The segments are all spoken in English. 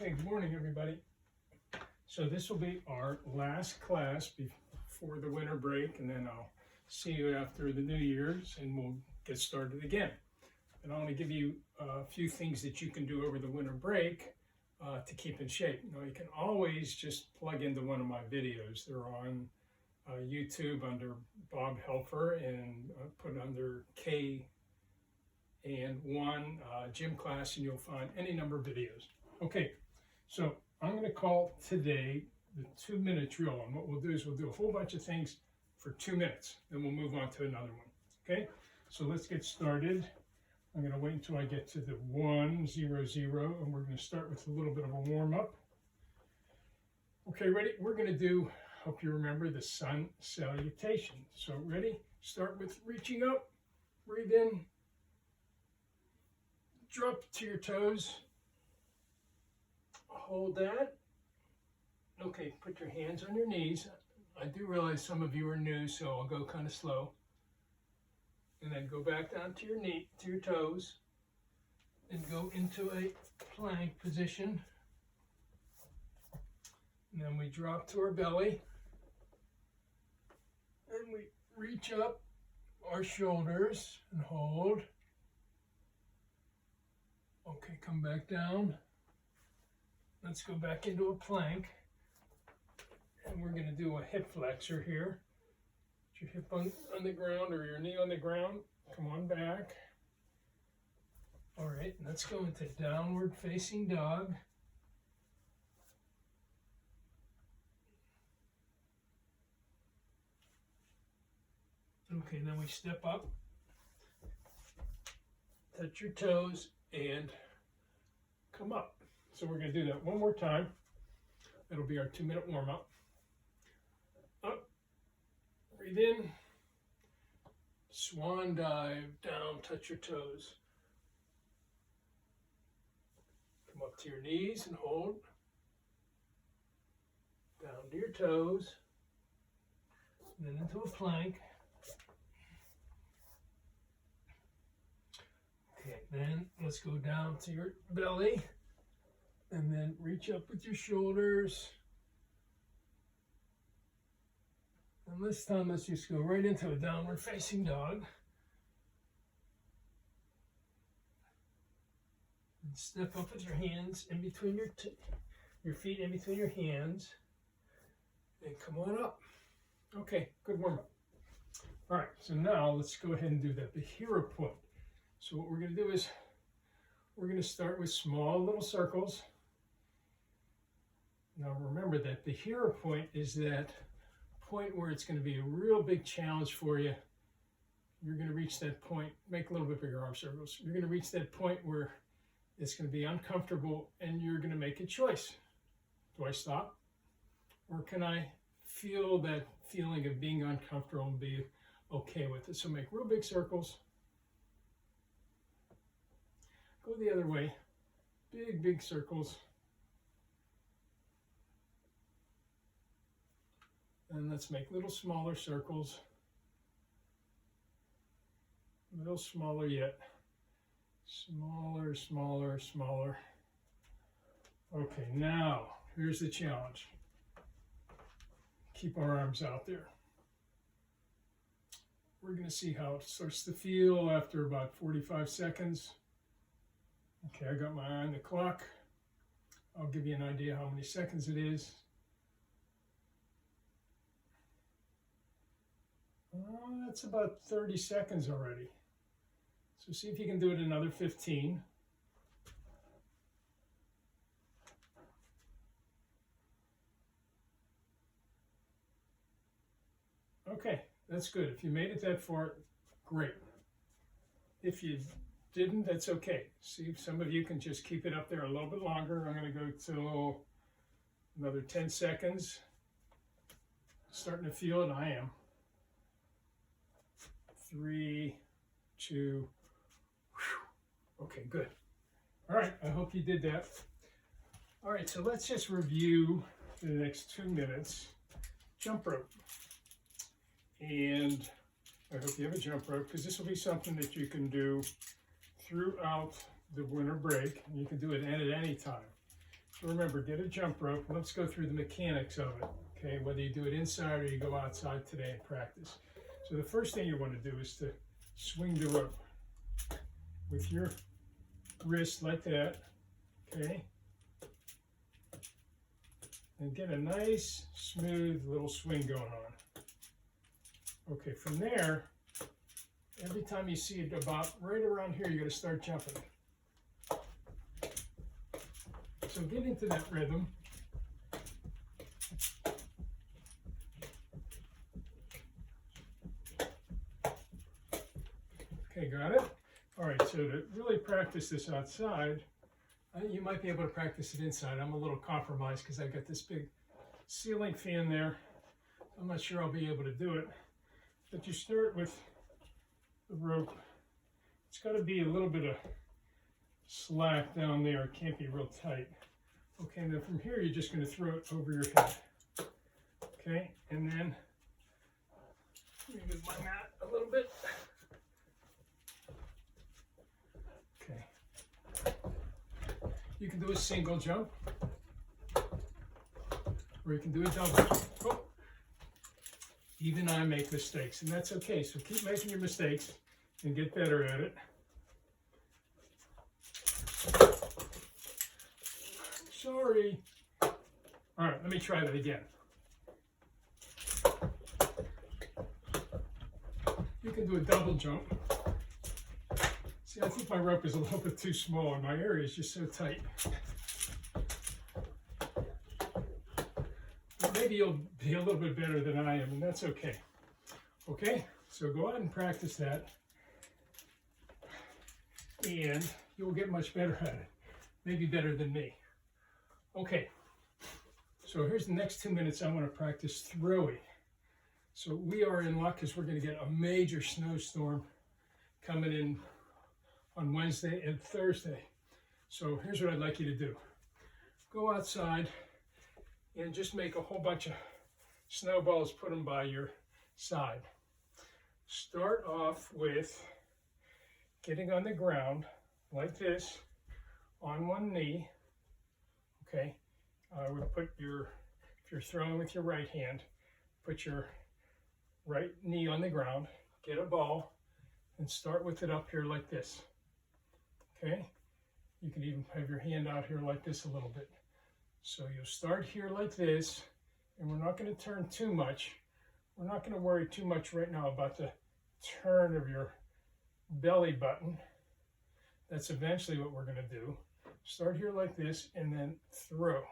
Okay, good morning, everybody. So this will be our last class before the winter break, and then I'll see you after the New Year's, and we'll get started again. And I want to give you a few things that you can do over the winter break to keep in shape. Now, you can always just plug into one of my videos. They're on YouTube under Bob Helfer, and put under K and one gym class, and you'll find any number of videos. Okay, so I'm going to call today the 2-minute drill, and what we'll do is we'll do a whole bunch of things for 2 minutes, then we'll move on to another one. Okay, so let's get started. I'm going to wait until I get to the 1, 0, 0, and we're going to start with a little bit of a warm-up. Okay, ready? We're going to do, hope you remember, the sun salutation. So ready? Start with reaching up, breathe in, drop to your toes, hold that. Okay, put your hands on your knees. I do realize some of you are new, so I'll go kind of slow. And then go back down to your knee, to your toes, and go into a plank position. And then we drop to our belly. And we reach up our shoulders and hold. Okay, come back down. Let's go back into a plank. And we're going to do a hip flexor here. Put your hip on the ground or your knee on the ground. Come on back. All right, let's go into downward facing dog. Okay, then we step up. Touch your toes and come up. So we're going to do that one more time. That'll be our 2-minute warm-up. Up, breathe in, swan dive, down, touch your toes. Come up to your knees and hold. Down to your toes. And then into a plank. Okay, then let's go down to your belly. And then reach up with your shoulders. And this time, let's just go right into a downward facing dog. And step up with your hands in between your feet in between your hands. And come on up. Okay, good warm up. All right, so now let's go ahead and do that. The hero point. So what we're going to do is we're going to start with small little circles. Now remember that the hero point is that point where it's going to be a real big challenge for you. You're going to reach that point, make a little bit bigger arm circles. You're going to reach that point where it's going to be uncomfortable and you're going to make a choice. Do I stop? Or can I feel that feeling of being uncomfortable and be okay with it? So make real big circles. Go the other way. Big, big circles. And let's make little smaller circles. A little smaller yet. Smaller, smaller, smaller. Okay, now here's the challenge. Keep our arms out there. We're going to see how it starts to feel after about 45 seconds. Okay, I got my eye on the clock. I'll give you an idea how many seconds it is. That's about 30 seconds already. So see if you can do it another 15. Okay, that's good. If you made it that far, great. If you didn't, that's okay. See if some of you can just keep it up there a little bit longer. I'm going to go till another 10 seconds. Starting to feel it, I am. 3, 2, whew. Okay, good. All right, I hope you did that. All right, so let's just review for the next 2 minutes. Jump rope. And I hope you have a jump rope, because this will be something that you can do throughout the winter break. You can do it at any time. So remember, get a jump rope. Let's go through the mechanics of it, okay? Whether you do it inside or you go outside today and practice. So the first thing you want to do is to swing the rope with your wrist like that, okay? And get a nice, smooth little swing going on. Okay, from there, every time you see it about right around here, you're going to start jumping. So get into that rhythm. Okay, got it? All right, so to really practice this outside, you might be able to practice it inside. I'm a little compromised because I've got this big ceiling fan there. I'm not sure I'll be able to do it. But you start with the rope. It's got to be a little bit of slack down there. It can't be real tight. Okay, and then from here, you're just going to throw it over your head. Okay, and then let me move my mat a little bit. Okay. You can do a single jump, or you can do a double jump. Oh. Even I make mistakes, and that's okay. So keep making your mistakes and get better at it. Sorry. All right, let me try that again. You can do a double jump. See, I think my rope is a little bit too small and my area is just so tight. But maybe you'll be a little bit better than I am, and that's okay. Okay, so go out and practice that, and you'll get much better at it. Maybe better than me. Okay, so here's the next 2 minutes. I want to practice throwing. So we are in luck because we're going to get a major snowstorm coming in on Wednesday and Thursday. So here's what I'd like you to do. Go outside and just make a whole bunch of snowballs, put them by your side. Start off with getting on the ground like this on one knee. Okay, I would put your, if you're throwing with your right hand, put your right knee on the ground, get a ball, and start with it up here like this. Okay, you can even have your hand out here like this a little bit. So you'll start here like this, and we're not going to turn too much. We're not going to worry too much right now about the turn of your belly button. That's eventually what we're going to do. Start here like this and then throw.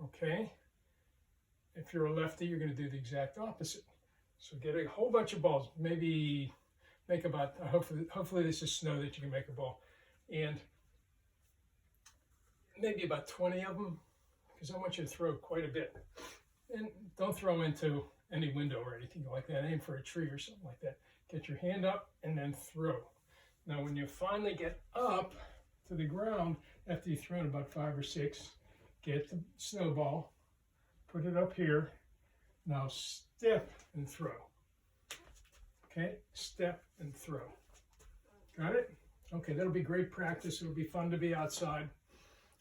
Okay? If you're a lefty, you're going to do the exact opposite. So get a whole bunch of balls. Maybe make about, hopefully this is snow that you can make a ball. And maybe about 20 of them, because I want you to throw quite a bit. And don't throw into any window or anything like that. Aim for a tree or something like that. Get your hand up and then throw. Now when you finally get up to the ground, after you've thrown about 5 or 6, get the snowball, put it up here. Now step and throw. Okay, step and throw. Got it? Okay, that'll be great practice. It'll be fun to be outside,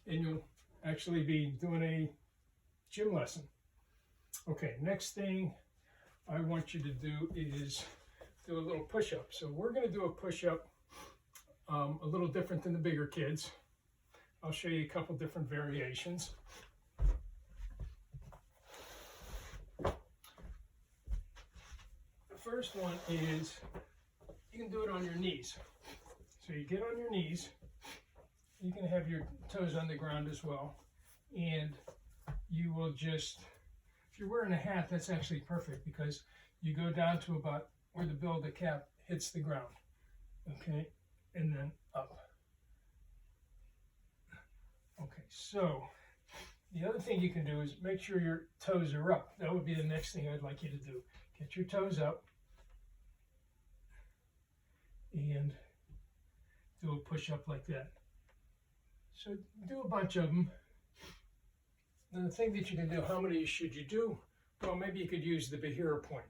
and you'll actually be doing a gym lesson. Okay, next thing I want you to do is do a little push-up. So we're going to do a push-up a little different than the bigger kids. I'll show you a couple different variations. The first one is you can do it on your knees. So you get on your knees. You can have your toes on the ground as well. And you will just, if you're wearing a hat, that's actually perfect because you go down to about where the bill of the cap hits the ground. Okay, and then up. Okay, so the other thing you can do is make sure your toes are up. That would be the next thing I'd like you to do. Get your toes up and do a push-up like that. So do a bunch of them. Then the thing that you can do, how many should you do? Well, maybe you could use the Behira point.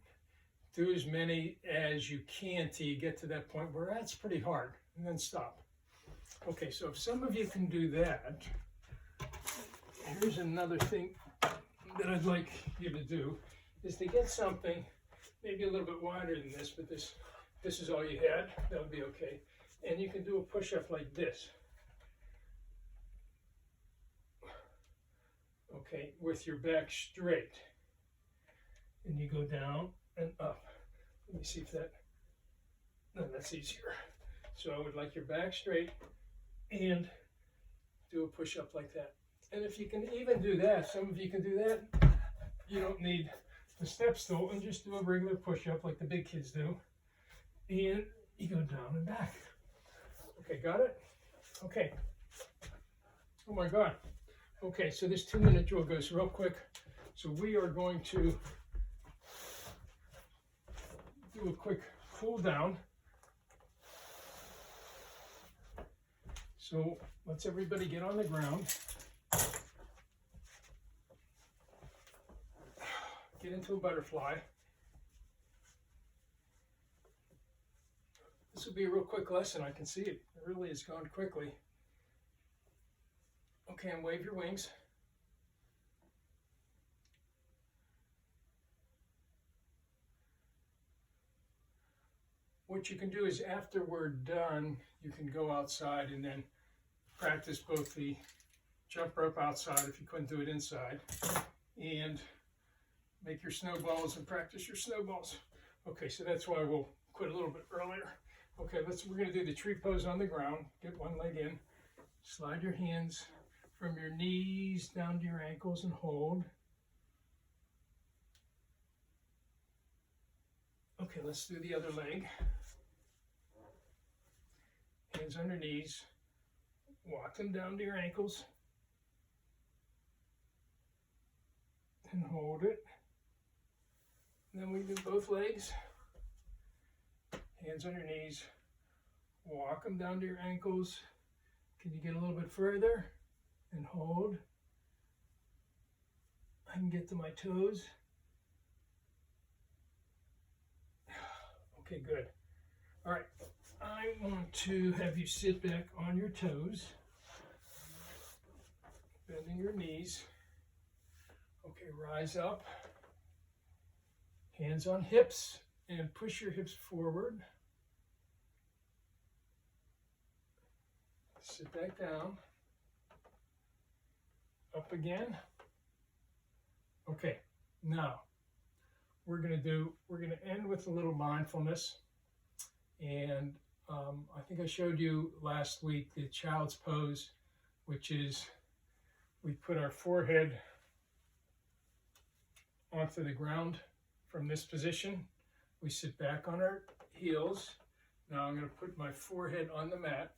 Do as many as you can till you get to that point where that's pretty hard, and then stop. Okay, so if some of you can do that, here's another thing that I'd like you to do, is to get something maybe a little bit wider than this, but this is all you had, that would be okay. And you can do a push-up like this. Okay, with your back straight. And you go down and up. Let me see if that, no, that's easier. So I would like your back straight and do a push-up like that. And if you can even do that, some of you can do that, you don't need the step stool, and just do a regular push-up like the big kids do. And you go down and back. Okay, got it? Okay. Oh my God. Okay, so this 2-minute drill goes real quick. So we are going to do a quick cool down. So let's everybody get on the ground. Get into a butterfly. This will be a real quick lesson. I can see it. It really has gone quickly. Okay, and wave your wings. What you can do is after we're done, you can go outside and then practice both the jump rope outside if you couldn't do it inside, and make your snowballs and practice your snowballs. Okay, so that's why we'll quit a little bit earlier. Okay, we're gonna do the tree pose on the ground. Get one leg in, slide your hands from your knees down to your ankles and hold. Okay, let's do the other leg. Hands on your knees, walk them down to your ankles and hold it. And then we do both legs. Hands on your knees, walk them down to your ankles. Can you get a little bit further? And hold. I can get to my toes. Okay, good. All right, I want to have you sit back on your toes, bending your knees. Okay, rise up. Hands on hips and push your hips forward. Sit back down. Up again. Okay, now we're gonna end with a little mindfulness. And I think I showed you last week the child's pose, which is we put our forehead onto the ground from this position. We sit back on our heels. Now I'm going to put my forehead on the mat,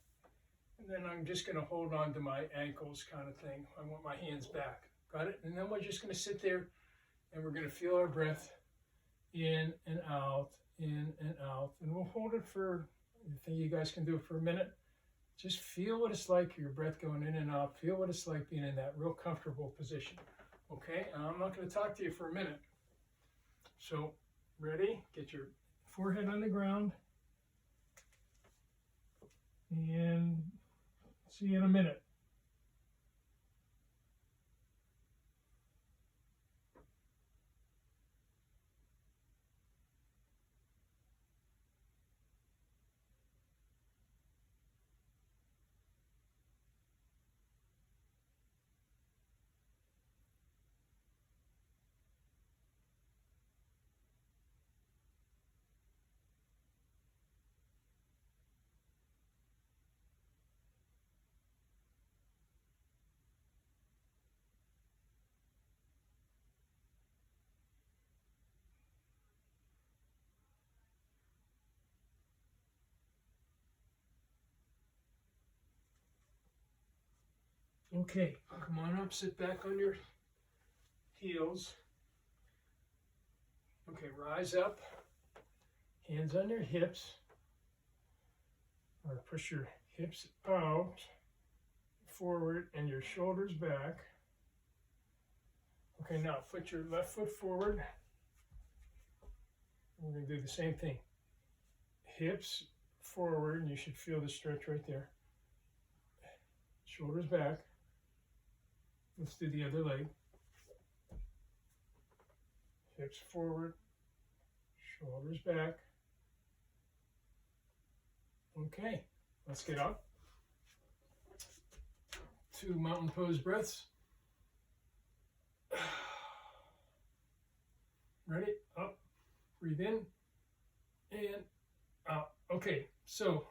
and then I'm just going to hold on to my ankles kind of thing. I want my hands back. Got it? And then we're just going to sit there, and we're going to feel our breath in and out, in and out. And we'll hold it for, I think you guys can do it for a minute. Just feel what it's like, your breath going in and out. Feel what it's like being in that real comfortable position. Okay? And I'm not going to talk to you for a minute. So, ready? Get your forehead on the ground. And see you in a minute. Okay, come on up, sit back on your heels. Okay, rise up, hands on your hips, or push your hips out, forward, and your shoulders back. Okay, now put your left foot forward. We're going to do the same thing. Hips forward, and you should feel the stretch right there. Shoulders back. Let's do the other leg. Hips forward, shoulders back. Okay, let's get up. 2 mountain pose breaths. Ready? Up. Breathe in and out. Okay, so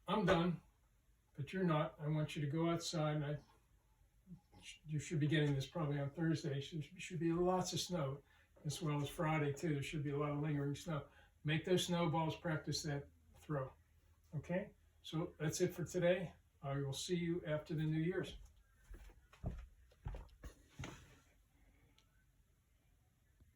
I'm done, but you're not. I want you to go outside, and you should be getting this probably on Thursday. There should be lots of snow, as well as Friday too. There should be a lot of lingering snow. Make those snowballs, practice that throw. Okay, so that's it for today. I will see you after the New Year's.